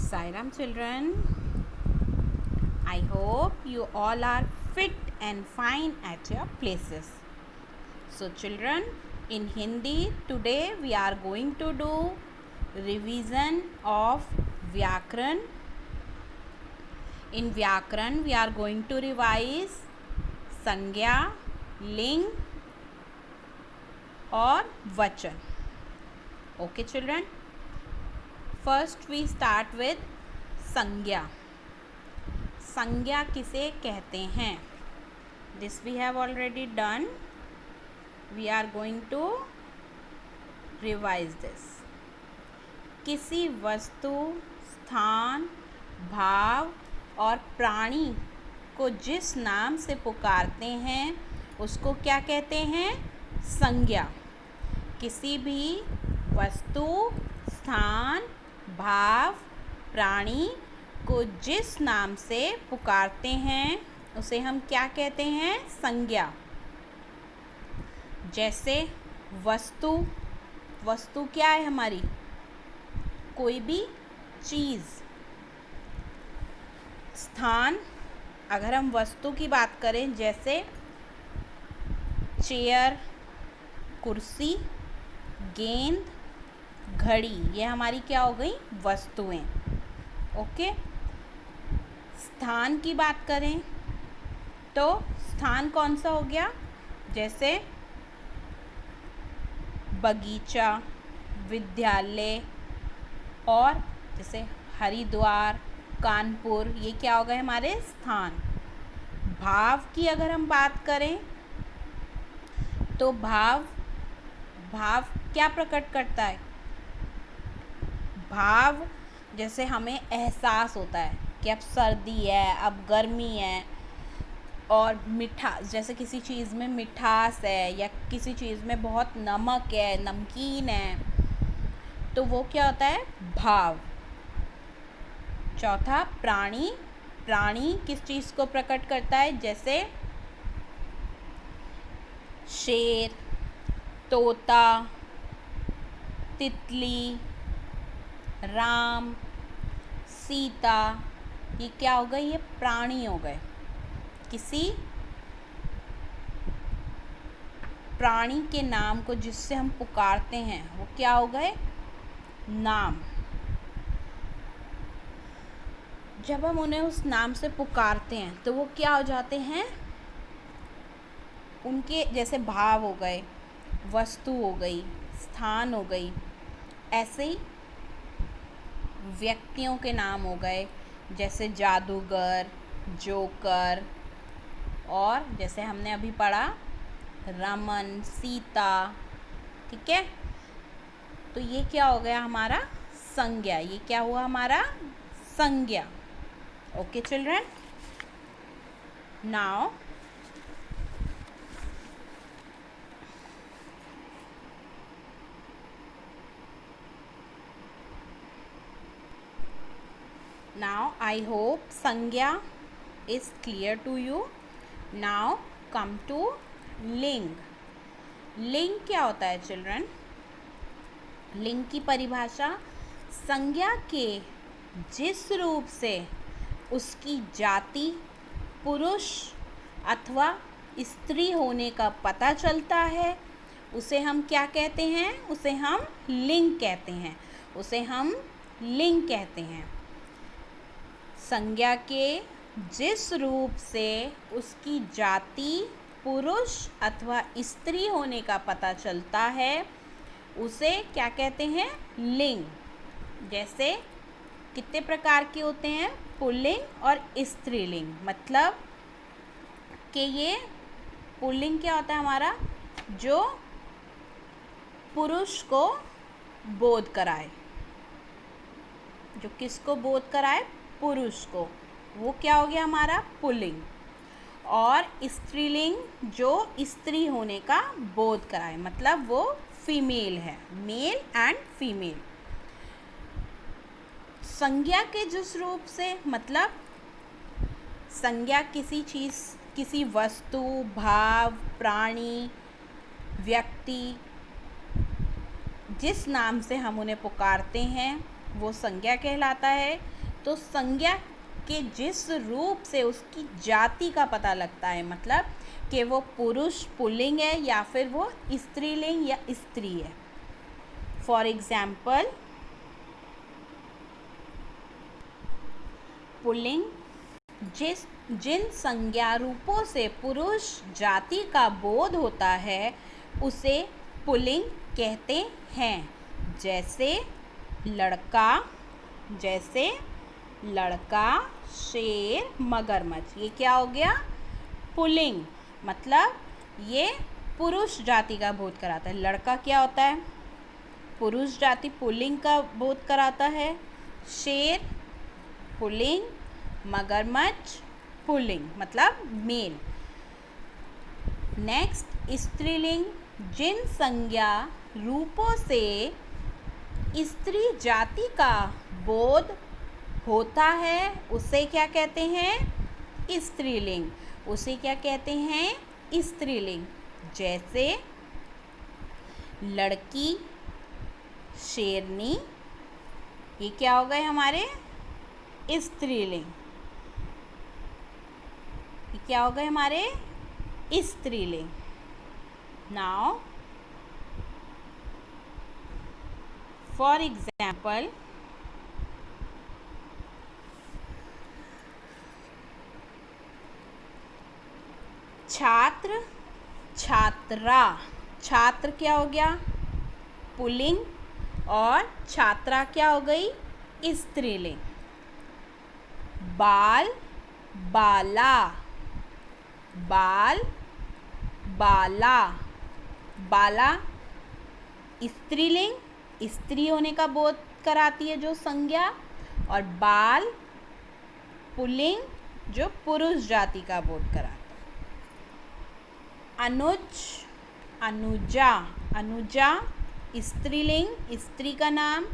Sairam children, I hope you all are fit and fine at your places. So children, in Hindi today we are going to do revision of Vyakaran. In Vyakaran we are going to revise संज्ञा, लिंग और वचन. Okay children, first we start with संज्ञा. संज्ञा किसे कहते हैं? This we have already done. We are going to revise this. किसी वस्तु, स्थान, भाव और प्राणी को जिस नाम से पुकारते हैं उसको क्या कहते हैं? संज्ञा. किसी भी वस्तु, स्थान, भाव, प्राणी को जिस नाम से पुकारते हैं उसे हम क्या कहते हैं? संज्ञा. जैसे वस्तु, वस्तु क्या है हमारी? कोई भी चीज़. स्थान, अगर हम वस्तु की बात करें जैसे चेयर, कुर्सी, गेंद, घड़ी, ये हमारी क्या हो गई? वस्तुएं. ओके. स्थान की बात करें तो स्थान कौन सा हो गया? जैसे बगीचा, विद्यालय और जैसे हरिद्वार, कानपुर, ये क्या हो गए हमारे स्थान. भाव की अगर हम बात करें तो भाव क्या प्रकट करता है? भाव जैसे हमें एहसास होता है कि अब सर्दी है, अब गर्मी है, और मिठास, जैसे किसी चीज़ में मिठास है या किसी चीज़ में बहुत नमक है, नमकीन है, तो वो क्या होता है? भाव. चौथा प्राणी. प्राणी किस चीज़ को प्रकट करता है? जैसे शेर, तोता, तितली, राम, सीता, ये क्या हो गए? ये प्राणी हो गए. किसी प्राणी के नाम को जिससे हम पुकारते हैं वो क्या हो गए? नाम. जब हम उन्हें उस नाम से पुकारते हैं तो वो क्या हो जाते हैं? उनके जैसे भाव हो गए, वस्तु हो गई, स्थान हो गई, ऐसे ही व्यक्तियों के नाम हो गए जैसे जादूगर, जोकर, और जैसे हमने अभी पढ़ा रमन, सीता. ठीक है. तो ये क्या हो गया हमारा? संज्ञा. ये क्या हुआ हमारा? संज्ञा. Okay children. Now I hope संज्ञा is clear to you. Now come to लिंग. लिंग क्या होता है चिल्ड्रन? लिंग की परिभाषा संज्ञा के जिस रूप से उसकी जाति पुरुष अथवा स्त्री होने का पता चलता है उसे हम क्या कहते हैं? उसे हम लिंग कहते हैं. उसे हम लिंग कहते हैं. संज्ञा के जिस रूप से उसकी जाति पुरुष अथवा स्त्री होने का पता चलता है उसे क्या कहते हैं? लिंग. जैसे कितने प्रकार के होते हैं? पुल्लिंग और स्त्रीलिंग. मतलब कि ये पुल्लिंग क्या होता है हमारा? जो पुरुष को बोध कराए. जो किसको बोध कराए? पुरुष को. वो क्या हो गया हमारा? पुल्लिंग. और स्त्रीलिंग जो स्त्री होने का बोध कराए, मतलब वो फीमेल है. Male and female. संज्ञा के जिस रूप से, मतलब संज्ञा किसी चीज़, किसी वस्तु, भाव, प्राणी, व्यक्ति जिस नाम से हम उन्हें पुकारते हैं वो संज्ञा कहलाता है। तो संज्ञा के जिस रूप से उसकी जाति का पता लगता है, मतलब कि वो पुरुष पुल्लिंग है या फिर वो स्त्रीलिंग या स्त्री है। फॉर एग्जाम्पल, पुल्लिंग जिन संज्ञा रूपों से पुरुष जाति का बोध होता है उसे पुल्लिंग कहते हैं। जैसे लड़का, शेर, मगरमच्छ। ये क्या हो गया? पुल्लिंग, मतलब ये पुरुष जाति का बोध कराता है। लड़का क्या होता है? पुरुष जाति पुल्लिंग का बोध कराता है। शेर पुल्लिंग, मगरमच्छ पुल्लिंग मतलब मेल। नेक्स्ट, स्त्रीलिंग जिन संज्ञा रूपों से स्त्री जाति का बोध होता है उसे क्या कहते हैं? स्त्रीलिंग। उसे क्या कहते हैं? स्त्रीलिंग। जैसे लड़की, शेरनी, ये क्या हो गए हमारे? स्त्रीलिंग। ये क्या हो गए हमारे? स्त्रीलिंग। नाउ फॉर एग्जाम्पल, छात्र, छात्रा। छात्र क्या हो गया? पुल्लिंग, और छात्रा क्या हो गई? स्त्रीलिंग। बाल, बाला, बाल, बाला, बाला स्त्रीलिंग, स्त्री होने का बोध कराती है जो संज्ञा, और बाल पुल्लिंग जो पुरुष जाति का बोध कराता है। अनुज, अनुजा, अनुजा स्त्रीलिंग, स्त्री का नाम।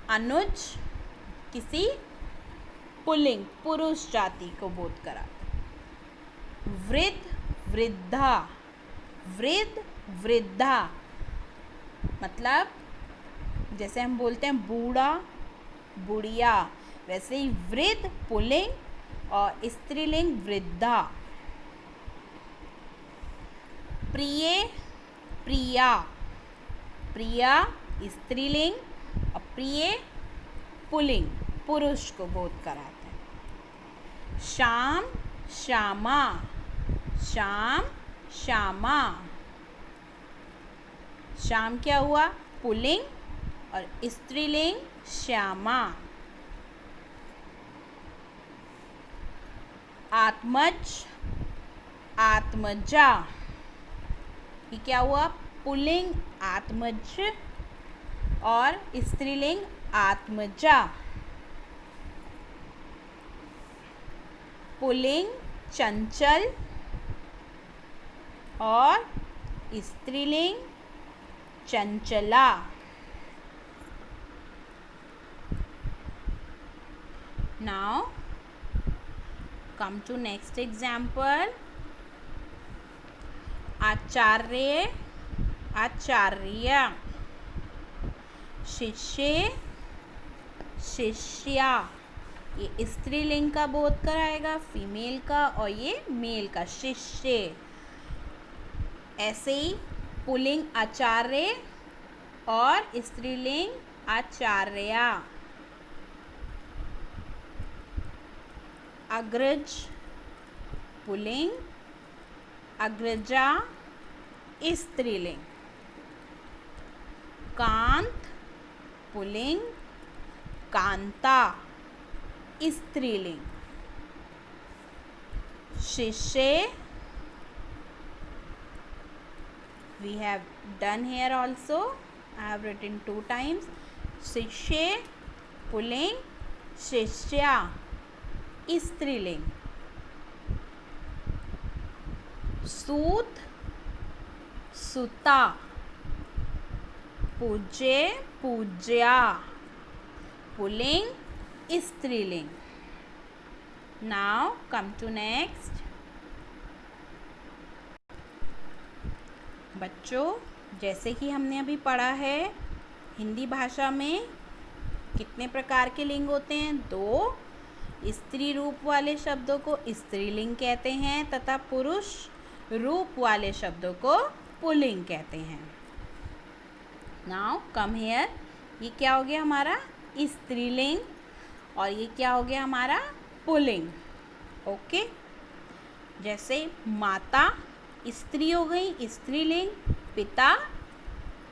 अनुज किसी पुल्लिंग पुरुष जाति को बोध कराता है। वृद्ध, वृद्धा, वृद्ध, वृद्धा मतलब जैसे हम बोलते हैं बूढ़ा, बुढ़िया, वैसे ही वृद्ध पुल्लिंग और स्त्रीलिंग वृद्धा। प्रिय, प्रिया, प्रिया स्त्रीलिंग और प्रिय पुल्लिंग पुरुष को बोध कराते हैं। श्याम, श्यामा, श्याम, श्यामा। श्याम क्या हुआ? पुल्लिंग और स्त्रीलिंग श्यामा। आत्मज, आत्मजा। ये क्या हुआ? पुल्लिंग आत्मज और स्त्रीलिंग आत्मजा। पुल्लिंग चंचल और स्त्रीलिंग Chanchala. Now come to next example. आचार्य, आचार्य। शिष्य, शिष्या। ये स्त्रीलिंग का बोध कराएगा, फीमेल का, और ये मेल का, शिष्य। ऐसे ही पुल्लिंग आचार्य और स्त्रीलिंग आचार्या। अग्रज पुल्लिंग, अग्रजा स्त्रीलिंग। कांत पुल्लिंग, कांता स्त्रीलिंग। शिष्य, we have done here also, I have written 2 times. शिष्य पुल्लिंग, शिष्या स्त्रीलिंग। सूत, सुता। पूज्य, पूज्या पुल्लिंग स्त्रीलिंग। Now come to next. बच्चों, जैसे कि हमने अभी पढ़ा है हिंदी भाषा में कितने प्रकार के लिंग होते हैं? 2। स्त्री रूप वाले शब्दों को स्त्रीलिंग कहते हैं तथा पुरुष रूप वाले शब्दों को पुल्लिंग कहते हैं। नाउ कम हियर, ये क्या हो गया हमारा? स्त्रीलिंग, और ये क्या हो गया हमारा? पुल्लिंग। ओके, जैसे माता स्त्री हो गई स्त्रीलिंग, पिता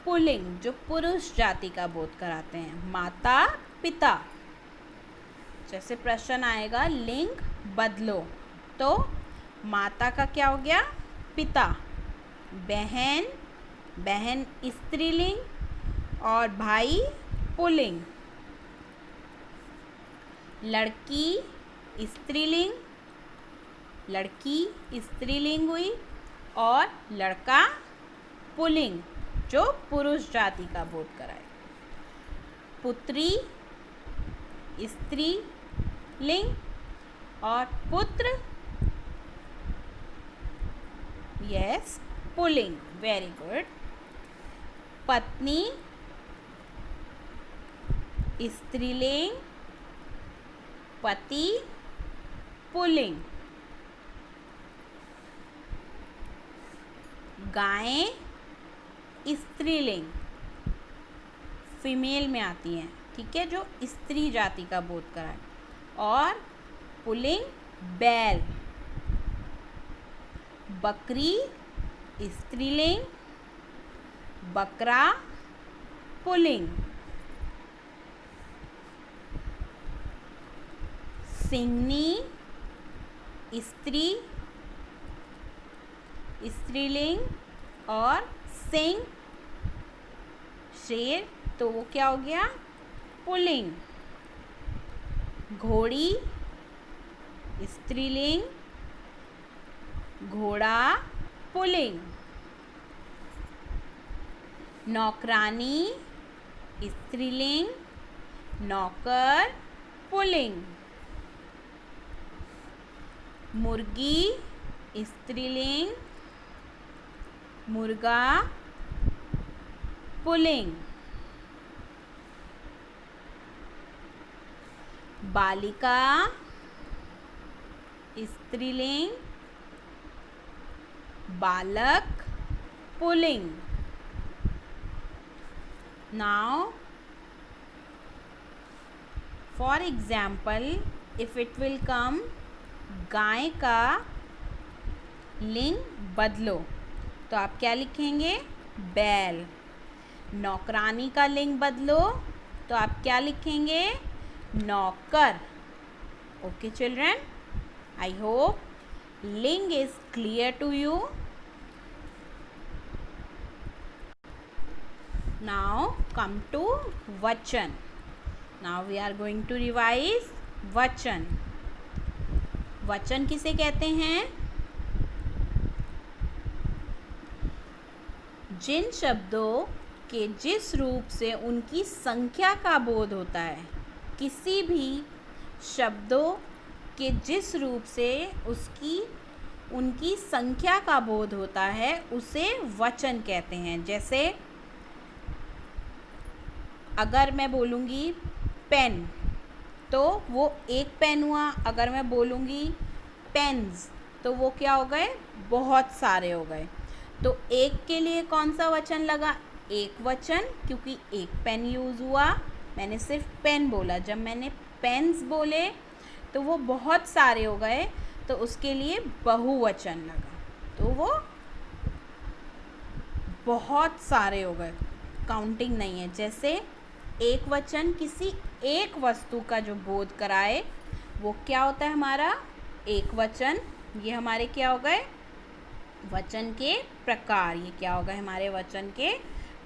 पुल्लिंग जो पुरुष जाति का बोध कराते हैं, माता पिता। जैसे प्रश्न आएगा लिंग बदलो, तो माता का क्या हो गया? पिता, बहन, बहन स्त्रीलिंग और भाई पुल्लिंग, लड़की स्त्रीलिंग, लड़की स्त्रीलिंग हुई, और लड़का पुल्लिंग जो पुरुष जाति का बोध कराए, पुत्री स्त्रीलिंग और पुत्र यस पुल्लिंग। Very good. पत्नी स्त्रीलिंग, पति पुल्लिंग, गायें स्त्रीलिंग, फीमेल में आती हैं, ठीक है, जो स्त्री जाति का बोध कराए, और पुल्लिंग बैल, बकरी स्त्रीलिंग, बकरा पुल्लिंग, सिंहनी स्त्री स्त्रीलिंग और सिंह शेर, तो वो क्या हो गया? पुल्लिंग। घोड़ी स्त्रीलिंग, घोड़ा पुल्लिंग। नौकरानी स्त्रीलिंग, नौकर पुल्लिंग। मुर्गी स्त्रीलिंग, मुर्गा पुल्लिंग। बालिका स्त्रीलिंग, बालक पुल्लिंग। Now for example if it will come गाय का लिंग बदलो, तो आप क्या लिखेंगे? बैल। नौकरानी का लिंग बदलो, तो आप क्या लिखेंगे? नौकर। ओके चिल्ड्रन, आई होप लिंग is clear to you. Now come to vachan. Now we are going to revise vachan. वचन किसे कहते हैं? जिन शब्दों के जिस रूप से उनकी संख्या का बोध होता है, किसी भी शब्दों के जिस रूप से उनकी संख्या का बोध होता है उसे वचन कहते हैं. जैसे अगर मैं बोलूँगी पेन तो वो एक पेन हुआ. अगर मैं बोलूँगी पेन्स तो वो क्या हो गए? बहुत सारे हो गए. तो एक के लिए कौन सा वचन लगा? एक वचन, क्योंकि एक पेन यूज़ हुआ. मैंने सिर्फ पेन बोला. जब मैंने पेन्स बोले तो वो बहुत सारे हो गए, तो उसके लिए बहुवचन लगा. तो वो बहुत सारे हो गए, काउंटिंग नहीं है. जैसे एक वचन किसी एक वस्तु का जो बोध कराए वो क्या होता है? हमारा एक वचन. ये हमारे क्या हो गए? वचन के प्रकार. ये क्या हो गए? हमारे वचन के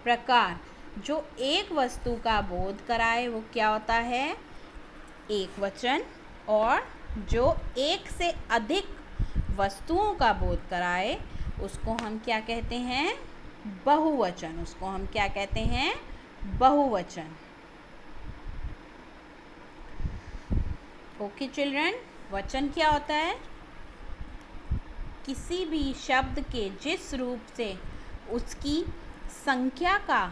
प्रकार. जो एक वस्तु का बोध कराए वो क्या होता है? एक वचन. और जो एक से अधिक वस्तुओं का बोध कराए उसको हम क्या कहते हैं? बहुवचन. उसको हम क्या कहते हैं? बहुवचन. ओके चिल्ड्रन, वचन क्या होता है? किसी भी शब्द के जिस रूप से उसकी संख्या का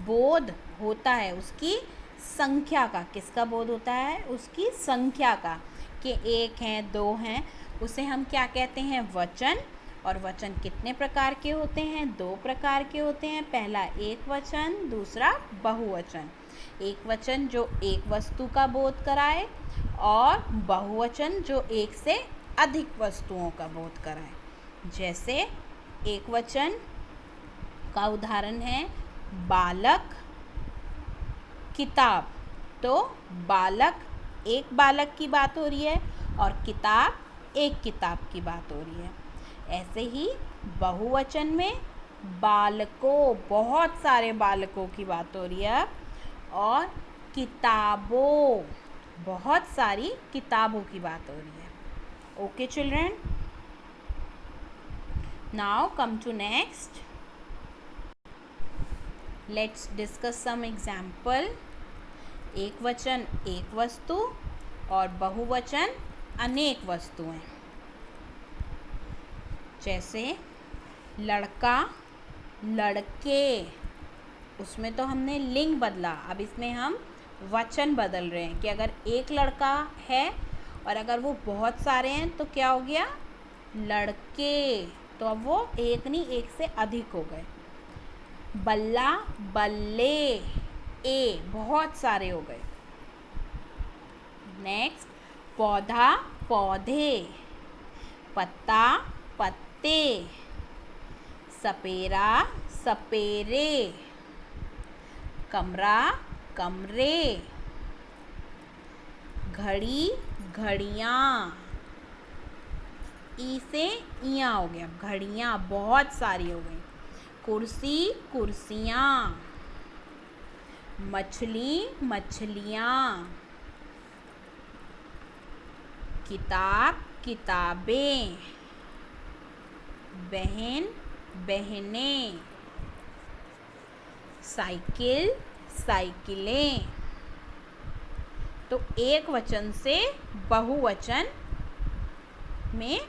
बोध होता है, उसकी संख्या का, किसका बोध होता है? उसकी संख्या का, कि एक हैं, दो हैं, उसे हम क्या कहते हैं? वचन। और वचन कितने प्रकार के होते हैं? दो प्रकार के होते हैं। पहला एक वचन, दूसरा बहुवचन। एक वचन जो एक वस्तु का बोध कराए, और बहुवचन जो एक से अधिक वस्तुओं का बोध कराए। जैसे एक वचन का उदाहरण है बालक, किताब। तो बालक, एक बालक की बात हो रही है, और किताब, एक किताब की बात हो रही है। ऐसे ही बहुवचन में बालकों, बहुत सारे बालकों की बात हो रही है, और किताबों, बहुत सारी किताबों की बात हो रही है। Okay children, now come to next. Let's discuss some example. एक वचन एक वस्तु, और बहुवचन अनेक वस्तुएं। जैसे लड़का, लड़के, उसमें तो हमने लिंग बदला, अब इसमें हम वचन बदल रहे हैं कि अगर एक लड़का है और अगर वो बहुत सारे हैं तो क्या हो गया? लड़के। तो अब वो एक नहीं, एक से अधिक हो गए। बल्ला, बल्ले, ए, बहुत सारे हो गए। नेक्स्ट, पौधा, पौधे, पत्ता, पत्ते, सपेरा, सपेरे, कमरा, कमरे, घड़ी, घड़ियाँ। ई से इयाँ हो गया, घड़ियाँ बहुत सारी हो गई। कुर्सी, कुर्सियाँ, मछली, मछलियाँ, किताब, किताबें, बहन, बहनें, साइकिल, साइकिलें। तो एक वचन से बहुवचन में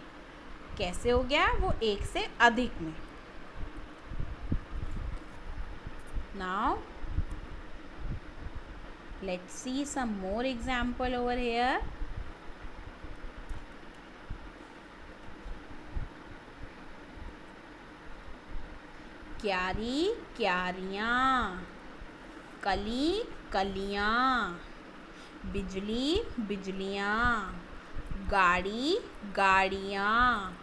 कैसे हो गया? वो एक से अधिक में। Now let's see some more example over here. क्यारी, क्यारियाँ, कली, कलियाँ, बिजली, बिजलियाँ, गाड़ी, गाड़ियाँ,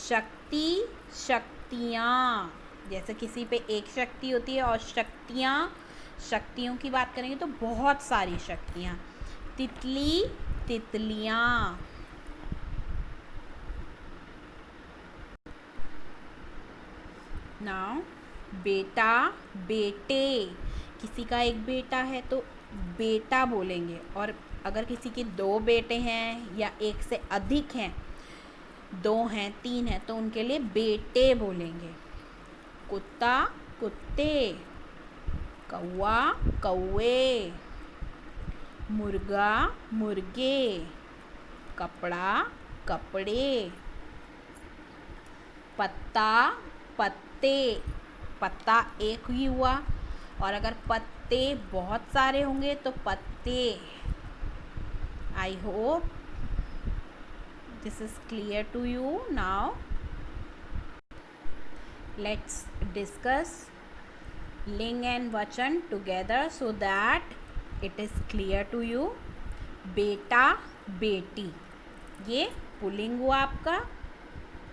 शक्ति, शक्तियाँ। जैसे किसी पे एक शक्ति होती है, और शक्तियाँ, शक्तियों की बात करेंगे तो बहुत सारी शक्तियाँ। तितली, तितलियाँ। नाउ बेटा, बेटे, किसी का एक बेटा है तो बेटा बोलेंगे, और अगर किसी के दो बेटे हैं या एक से अधिक हैं, दो हैं, तीन हैं, तो उनके लिए बेटे बोलेंगे। कुत्ता, कुत्ते, कौवा, कौवे, मुर्गा, मुर्गे, कपड़ा, कपड़े, पत्ता, पत्ते। पत्ता एक ही हुआ, और अगर पत्ते बहुत सारे होंगे तो पत्ते। I hope this is clear to you. Now let's discuss ling and vachan together so that it is clear to you. बेटा, बेटी, ये पुल्लिंग हुआ आपका,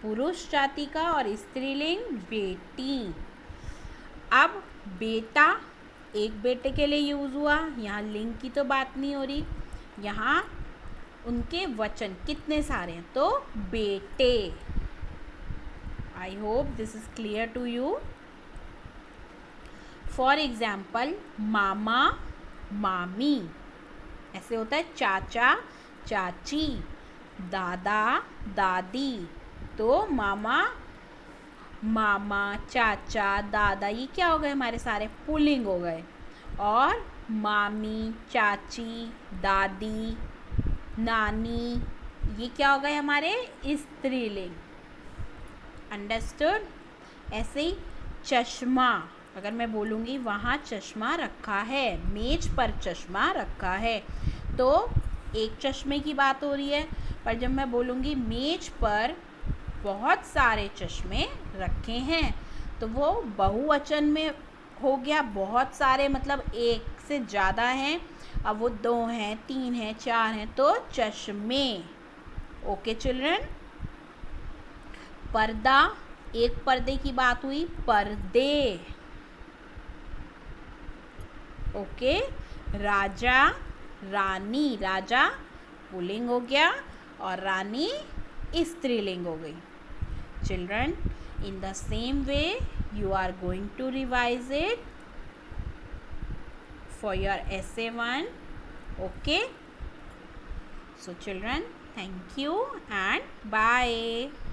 पुरुष जाति का, और स्त्रीलिंग बेटी। अब बेटा एक बेटे के लिए यूज़ हुआ, यहाँ लिंग की तो बात नहीं हो रही, यहाँ उनके वचन कितने सारे हैं, तो बेटे। I hope this is clear to you. For example मामा, मामी, ऐसे होता है चाचा, चाची, दादा, दादी। तो मामा, मामा, चाचा, दादा, ये क्या हो गए? हमारे सारे पुल्लिंग हो गए। और मामी, चाची, दादी, नानी, ये क्या हो गए? हमारे स्त्रीलिंग। अंडरस्टूड? ऐसे ही चश्मा, अगर मैं बोलूँगी वहाँ चश्मा रखा है, मेज पर चश्मा रखा है, तो एक चश्मे की बात हो रही है। पर जब मैं बोलूँगी मेज पर बहुत सारे चश्मे रखे हैं, तो वो बहुवचन में हो गया। बहुत सारे मतलब एक से ज़्यादा हैं, अब वो 2 हैं, 3 हैं, 4 हैं, तो चश्मे। Okay children. पर्दा, एक पर्दे की बात हुई, पर्दे। ओके। राजा, रानी, राजा पुल्लिंग हो गया और रानी स्त्रीलिंग हो गई। Children, in the same way you are going to revise it for your essay 1. Okay, so children, thank you and bye.